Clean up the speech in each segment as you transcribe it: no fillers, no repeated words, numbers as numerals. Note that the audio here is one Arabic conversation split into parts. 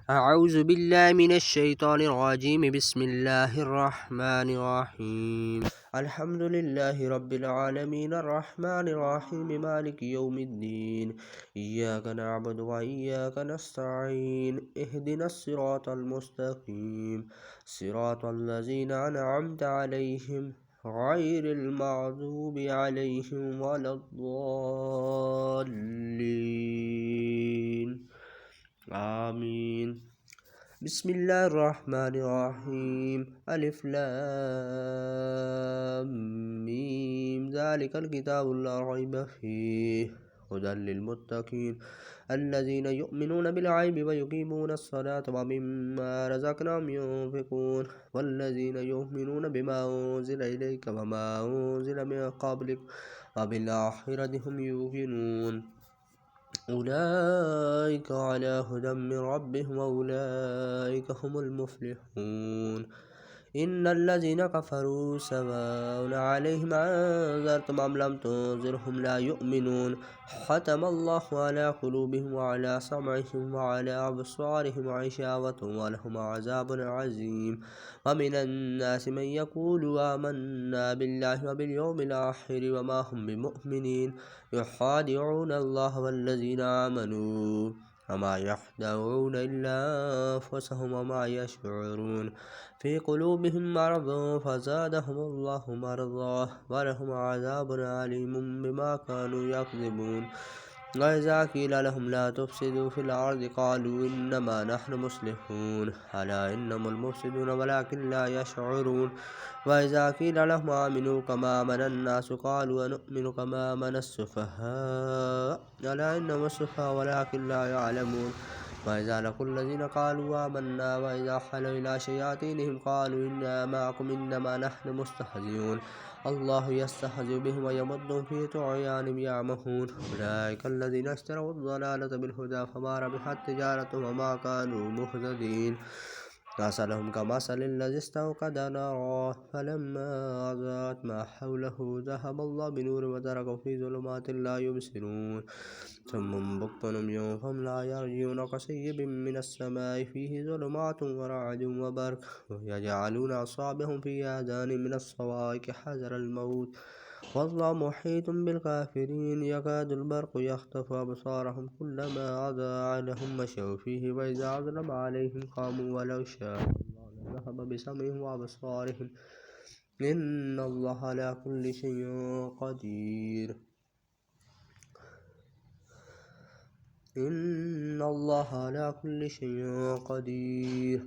أعوذ بالله من الشيطان الرجيم. بسم الله الرحمن الرحيم. الحمد لله رب العالمين الرحمن الرحيم مالك يوم الدين. إياك نعبد وإياك نستعين. اهدنا الصراط المستقيم صراط الذين أنعمت عليهم غير المغضوب عليهم ولا الضالين. آمين. بسم الله الرحمن الرحيم. ألف لام ميم. ذلك الكتاب لا ريب فيه هدى للمتقين الذين يؤمنون بالغيب ويقيمون الصلاة ومما رزقناهم ينفقون والذين يؤمنون بما أنزل إليك وما أنزل من قبلك وبالآخرة هم يوقنون أولئك على هدى من ربهم وأولئك هم المفلحون. إن الذين كفروا سواء عليهم أنذرتم أم لم تنذرهم لا يؤمنون. ختم الله على قلوبهم وعلى سمعهم وعلى أبصارهم غشاوة ولهم عذاب عظيم. ومن الناس من يقول آمنا بالله وباليوم الآخر وما هم بمؤمنين يخادعون الله والذين آمنوا وما يخدعون إلا أنفسهم وما يشعرون. في قلوبهم مرض فزادهم الله مرضا ولهم عذاب أليم بما كانوا يكذبون. وإذا قيل لهم لا تفسدوا في الأرض قالوا إنما نحن مصلحون ألا إنهم المفسدون ولكن لا يشعرون. وإذا قيل لهم آمنوا كما آمن الناس قالوا أنؤمن كما آمن السفهاء ألا إنهم السفهاء ولكن لا يعلمون. وإذا لقوا الذين قالوا آمنا وإذا خلوا إلى شياطينهم قالوا إنا معكم إنما نحن مستهزئون الله يستهزئ بهم ويمدهم في طغيانهم يعمهون. أولئك الذين اشتروا الضلالة بالهدى فما ربحت تجارتهم وما كانوا مهتدين. مثلهم كمثل الذي استوقد نارا فلما أضاءت ما حوله ذهب الله بنورهم وتركهم في ظلمات لا يبصرون ثم بكم عمي فهم لا يرجعون كصيب من السماء فيه ظلمات ورعد وبرق يجعلون أصابعهم في آذانهم من الصواعق حذر الموت والله محيط بالكافرين. يكاد البرق يخطف أبصارهم كلما أضاء لهم مشوا فيه وإذا أظلم عليهم قاموا ولو شاء الله لذهب بسمعهم وأبصارهم إن الله على كل شيء قدير. إن الله على كل شيء قدير.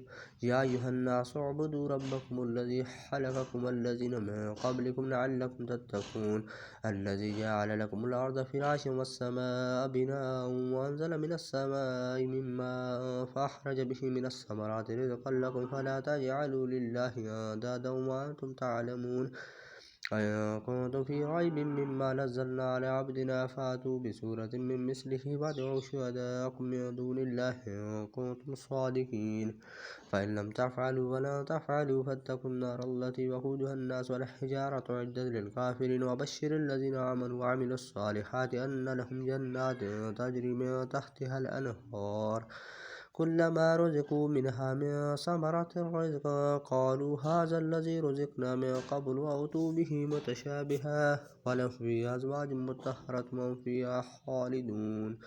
يا أيها الناس اعبدوا ربكم الذي خلقكم والذين من قبلكم لعلكم تتقون الذي جعل لكم الأرض فراشا والسماء بناء وأنزل من السماء من ماء فأخرج به من الثمرات رزقا لكم فلا تجعلوا لله أندادا وأنتم تعلمون. وإن كنتم في ريب مما نزلنا على عبدنا فأتوا بسورة من مثله وادعوا شهداءكم من دون الله إن كنتم صادقين فإن لم تفعلوا ولا تفعلوا فاتقوا النار التي وقودها الناس والحجارة أعدت للكافرين. وبشر الذين آمنوا وعملوا الصالحات أن لهم جنات تجري من تحتها الأنهار كلما رزقوا منها من ثمرة رزقا قالوا هذا الذي رزقنا من قبل وأتوا به متشابها ولهم فيها أزواج مطهرة وهم فيها خالدون.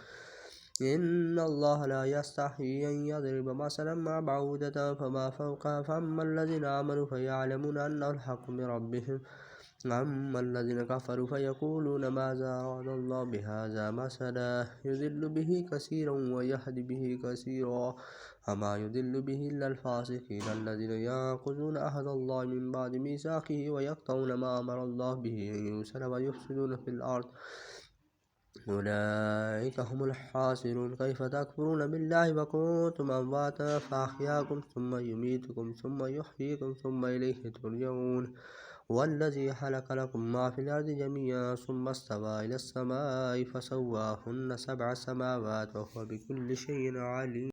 إن الله لا يستحيي أن يضرب مثلا مع بعوضة فما فوقها فأما الذين آمنوا فيعلمون أنه الحق من ربهم أما الذين كفروا فيقولون ماذا أراد الله بهذا مثلا يضل به كثيرا ويهدي به كثيرا وما يضل به إلا الفاسقين الذين ينقضون عهد الله من بعد ميثاقه ويقطعون ما أمر الله به أن يوصل ويفسدون في الأرض أولئك هم الخاسرون. كيف تكفرون بالله وكنتم أمواتا فأحياكم ثم يميتكم ثم يحييكم ثم إليه ترجعون. والذي خلق لكم ما في الأرض جميعا ثم استوى إلى السماء فسواهن 7 سماوات وهو بكل شيء عليم.